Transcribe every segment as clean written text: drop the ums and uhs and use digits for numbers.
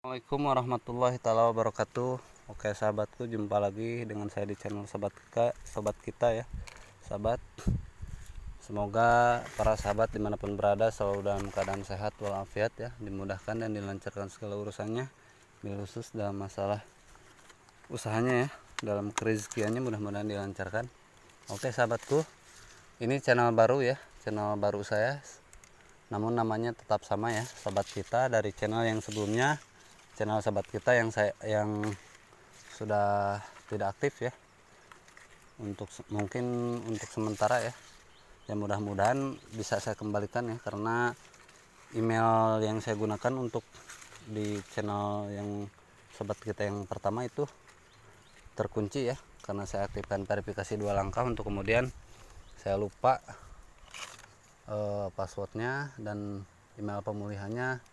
Assalamualaikum warahmatullahi taala wabarakatuh. Oke sahabatku, jumpa lagi dengan saya di channel sobat kita ya sahabat. Semoga para sahabat dimanapun berada selalu dalam keadaan sehat walafiat ya, dimudahkan dan dilancarkan segala urusannya, khusus dalam masalah usahanya ya, dalam kerezekiannya mudah-mudahan dilancarkan. Oke sahabatku, ini channel baru ya, channel baru saya, namun namanya tetap sama ya, sobat kita. Dari channel yang sebelumnya, channel sahabat kita yang sudah tidak aktif ya, mungkin untuk sementara ya, mudah-mudahan bisa saya kembalikan ya, karena email yang saya gunakan untuk di channel yang sahabat kita yang pertama itu terkunci ya, karena saya aktifkan verifikasi 2 langkah, untuk kemudian saya lupa passwordnya dan email pemulihannya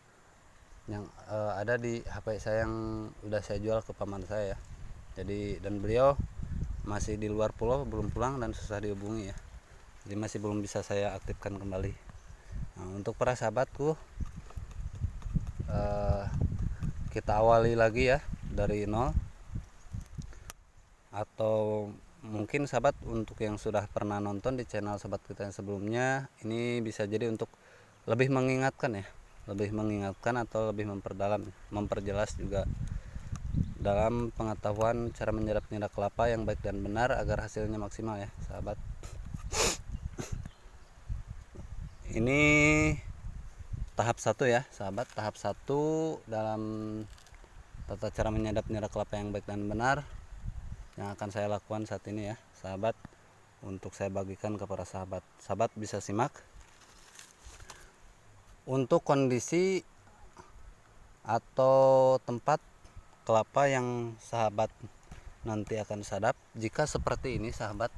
yang ada di HP saya yang udah saya jual ke paman saya ya. Jadi, dan beliau masih di luar pulau, belum pulang dan susah dihubungi ya, jadi masih belum bisa saya aktifkan kembali. Nah, untuk para sahabatku, kita awali lagi ya dari nol. Atau mungkin sahabat untuk yang sudah pernah nonton di channel sahabat kita yang sebelumnya, ini bisa jadi untuk lebih mengingatkan ya, atau lebih memperjelas juga dalam pengetahuan cara menyerap nira kelapa yang baik dan benar agar hasilnya maksimal ya sahabat. Ini tahap 1 ya sahabat, tahap 1 dalam tata cara menyadap nira kelapa yang baik dan benar yang akan saya lakukan saat ini ya sahabat, untuk saya bagikan kepada sahabat bisa simak. Untuk kondisi atau tempat kelapa yang sahabat nanti akan sadap, jika seperti ini sahabat,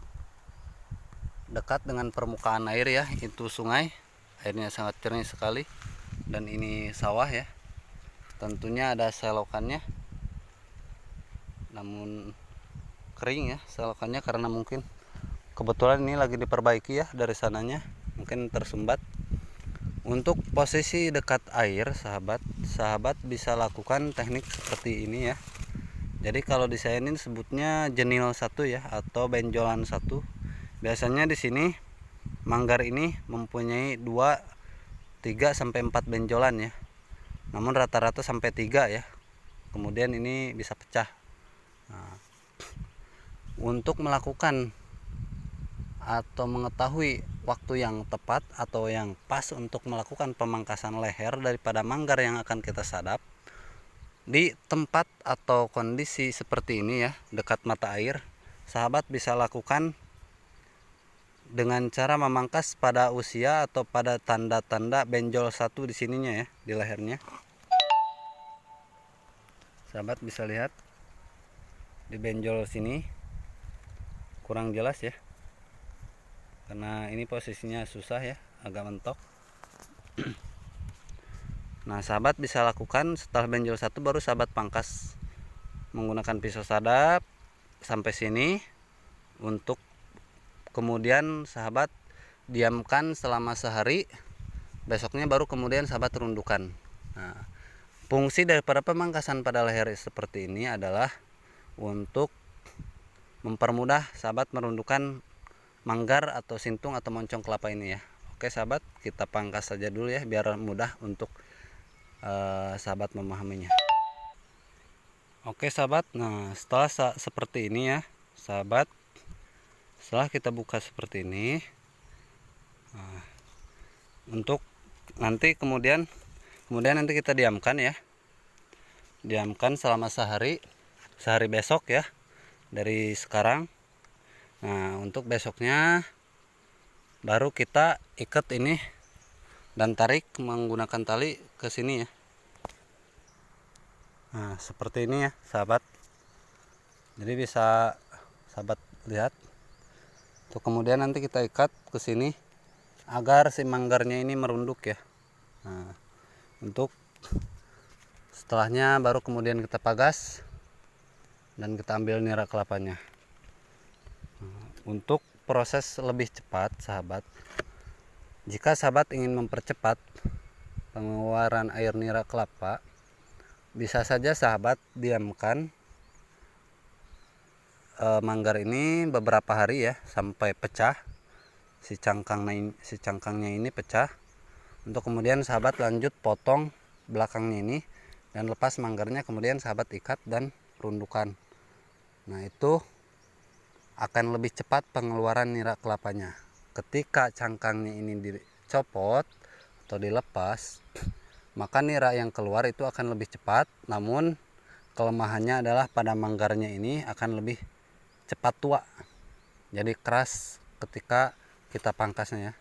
dekat dengan permukaan air ya, itu sungai, airnya sangat jernih sekali, dan ini sawah ya, tentunya ada selokannya, namun kering ya selokannya, karena mungkin kebetulan ini lagi diperbaiki ya dari sananya, mungkin tersumbat. Untuk posisi dekat air sahabat bisa lakukan teknik seperti ini ya. Jadi kalau di saya ini sebutnya jenil 1 ya, atau benjolan 1. Biasanya di sini manggar ini mempunyai 2, 3 sampai 4 benjolan ya, namun rata-rata sampai 3 ya, kemudian ini bisa pecah. Nah, untuk melakukan atau mengetahui waktu yang tepat atau yang pas untuk melakukan pemangkasan leher daripada manggar yang akan kita sadap, di tempat atau kondisi seperti ini ya, dekat mata air, sahabat bisa lakukan dengan cara memangkas pada usia atau pada tanda-tanda benjol 1 di sininya ya, di lehernya. Sahabat bisa lihat di benjol sini, kurang jelas ya, karena ini posisinya susah ya, agak mentok. Nah sahabat bisa lakukan setelah benjol 1, baru sahabat pangkas menggunakan pisau sadap sampai sini, untuk kemudian sahabat diamkan selama sehari, besoknya baru kemudian sahabat rundukan. Nah, fungsi daripada pemangkasan pada leher seperti ini adalah untuk mempermudah sahabat merundukan manggar atau sintung atau moncong kelapa ini ya. Oke sahabat, kita pangkas saja dulu ya, biar mudah untuk sahabat memahaminya. Oke sahabat, nah setelah seperti ini ya sahabat, setelah kita buka seperti ini, nah, untuk nanti kemudian nanti kita diamkan ya, diamkan selama sehari besok ya, dari sekarang. Nah untuk besoknya baru kita ikat ini dan tarik menggunakan tali ke sini ya. Nah seperti ini ya sahabat, jadi bisa sahabat lihat. Tuh, kemudian nanti kita ikat ke sini agar si manggarnya ini merunduk ya. Nah untuk setelahnya baru kemudian kita pagas dan kita ambil nira kelapanya. Untuk proses lebih cepat sahabat, jika sahabat ingin mempercepat pengeluaran air nira kelapa, bisa saja sahabat diamkan manggar ini beberapa hari ya sampai pecah si cangkangnya ini pecah, untuk kemudian sahabat lanjut potong belakangnya ini dan lepas manggarnya, kemudian sahabat ikat dan rundukan. Nah, itu akan lebih cepat pengeluaran nira kelapanya. Ketika cangkangnya ini dicopot atau dilepas, maka nira yang keluar itu akan lebih cepat, namun kelemahannya adalah pada manggarnya ini akan lebih cepat tua, jadi keras ketika kita pangkasnya ya,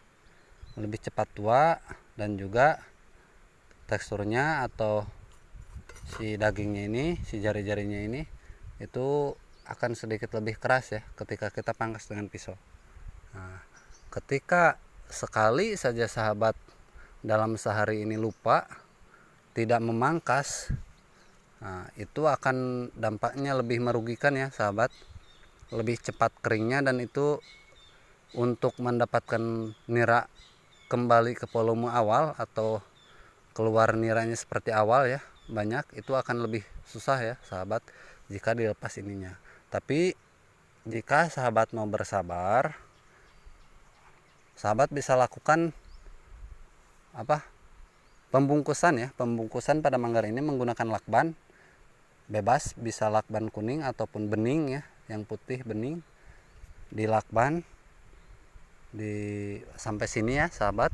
lebih cepat tua, dan juga teksturnya atau si dagingnya ini, si jari-jarinya ini itu akan sedikit lebih keras ya ketika kita pangkas dengan pisau. Nah, ketika sekali saja sahabat dalam sehari ini lupa tidak memangkas, nah, itu akan dampaknya lebih merugikan ya sahabat, lebih cepat keringnya, dan itu untuk mendapatkan nira kembali ke volume awal atau keluar niranya seperti awal ya banyak, itu akan lebih susah ya sahabat jika dilepas ininya. Tapi jika sahabat mau bersabar, sahabat bisa lakukan pembungkusan ya, pembungkusan pada manggar ini menggunakan lakban bebas, bisa lakban kuning ataupun bening ya, yang putih bening, dilakban sampai sini ya sahabat.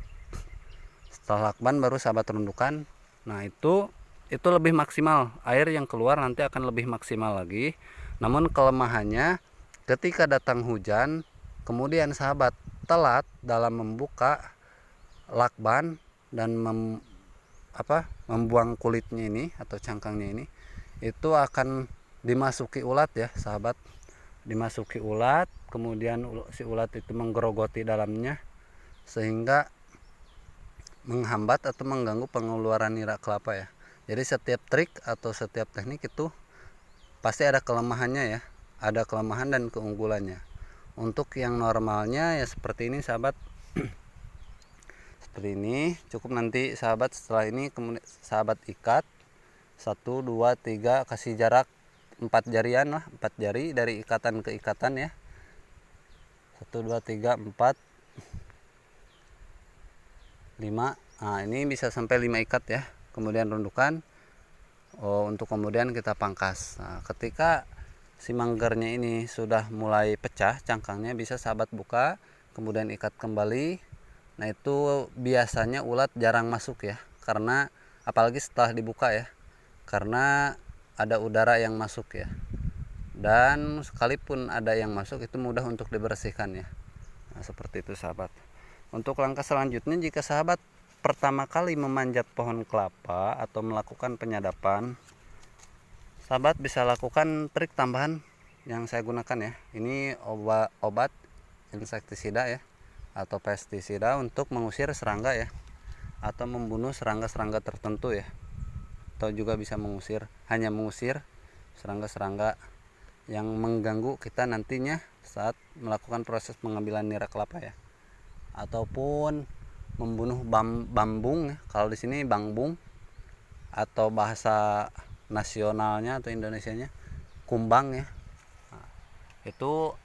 Setelah lakban baru sahabat rundukan. Nah, itu lebih maksimal, air yang keluar nanti akan lebih maksimal lagi. Namun kelemahannya ketika datang hujan kemudian sahabat telat dalam membuka lakban dan membuang kulitnya ini atau cangkangnya ini, itu akan dimasuki ulat ya sahabat, dimasuki ulat, kemudian si ulat itu menggerogoti dalamnya sehingga menghambat atau mengganggu pengeluaran nira kelapa ya. Jadi setiap trik atau setiap teknik itu pasti ada kelemahannya ya, ada kelemahan dan keunggulannya. Untuk yang normalnya ya seperti ini sahabat, seperti ini cukup. Nanti sahabat setelah ini kemudian sahabat ikat 1, 2, 3, kasih jarak 4 jarian lah, 4 jari dari ikatan ke ikatan ya, 1, 2, 3, 4, 5. Nah, ini bisa sampai 5 ikat ya, kemudian rundukan untuk kemudian kita pangkas. Nah, ketika si manggarnya ini sudah mulai pecah cangkangnya, bisa sahabat buka kemudian ikat kembali. Nah, itu biasanya ulat jarang masuk ya, karena apalagi setelah dibuka ya, karena ada udara yang masuk ya, dan sekalipun ada yang masuk itu mudah untuk dibersihkan ya. Nah, seperti itu sahabat. Untuk langkah selanjutnya, jika sahabat pertama kali memanjat pohon kelapa atau melakukan penyadapan, sahabat bisa lakukan trik tambahan yang saya gunakan ya. Ini obat insektisida ya atau pestisida untuk mengusir serangga ya, atau membunuh serangga-serangga tertentu ya, atau juga bisa hanya mengusir serangga-serangga yang mengganggu kita nantinya saat melakukan proses pengambilan nira kelapa ya, ataupun membunuh bambung ya. Kalau di sini bangbung, atau bahasa nasionalnya atau Indonesianya kumbang ya. Nah, itu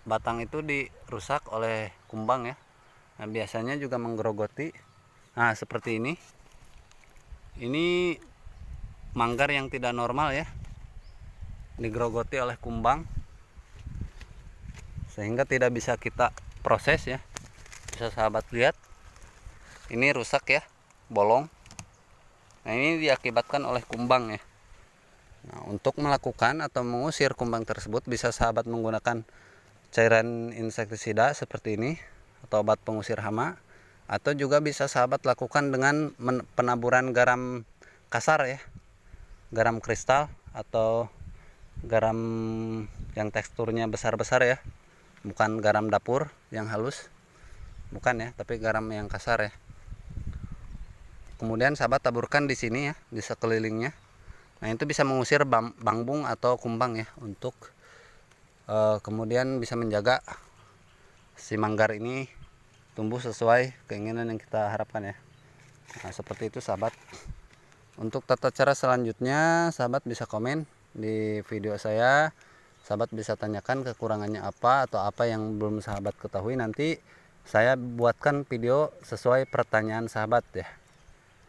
batang itu dirusak oleh kumbang ya. Nah, biasanya juga menggerogoti. Nah, seperti ini. Ini manggar yang tidak normal ya, digerogoti oleh kumbang sehingga tidak bisa kita proses ya. Bisa sahabat lihat, ini rusak ya, bolong. Nah, ini diakibatkan oleh kumbang ya. Nah, untuk melakukan atau mengusir kumbang tersebut bisa sahabat menggunakan cairan insektisida seperti ini atau obat pengusir hama, atau juga bisa sahabat lakukan dengan penaburan garam kasar ya, garam kristal atau garam yang teksturnya besar-besar ya, bukan garam dapur yang halus, bukan ya, tapi garam yang kasar ya. Kemudian sahabat taburkan di sini ya, di sekelilingnya. Nah, itu bisa mengusir bangbung atau kumbang ya, untuk kemudian bisa menjaga si manggar ini tumbuh sesuai keinginan yang kita harapkan ya. Nah, seperti itu sahabat. Untuk tata cara selanjutnya sahabat bisa komen di video saya. Sahabat bisa tanyakan kekurangannya apa atau apa yang belum sahabat ketahui, nanti saya buatkan video sesuai pertanyaan sahabat ya,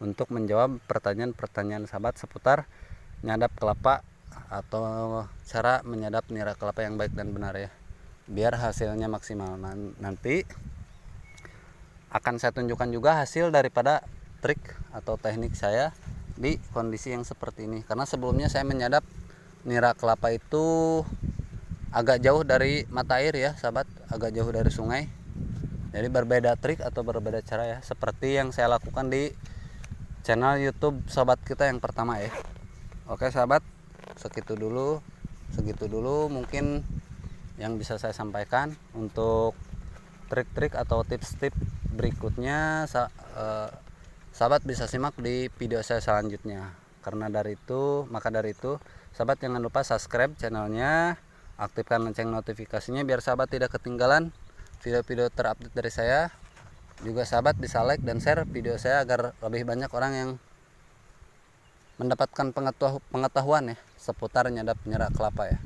untuk menjawab pertanyaan-pertanyaan sahabat seputar nyadap kelapa atau cara menyadap nira kelapa yang baik dan benar ya, biar hasilnya maksimal. Nanti akan saya tunjukkan juga hasil daripada trik atau teknik saya di kondisi yang seperti ini, karena sebelumnya saya menyadap nira kelapa itu agak jauh dari mata air ya sahabat, agak jauh dari sungai. Jadi berbeda trik atau berbeda cara ya, seperti yang saya lakukan di channel YouTube sobat kita yang pertama ya. Oke sahabat, segitu dulu mungkin yang bisa saya sampaikan. Untuk trik-trik atau tips-tips berikutnya sahabat bisa simak di video saya selanjutnya. Maka dari itu sahabat jangan lupa subscribe channelnya, aktifkan lonceng notifikasinya biar sahabat tidak ketinggalan video-video terupdate dari saya. Juga sahabat bisa like dan share video saya agar lebih banyak orang yang mendapatkan pengetahuan ya seputar nyadap nira kelapa ya.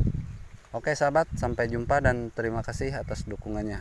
Oke sahabat, sampai jumpa dan terima kasih atas dukungannya.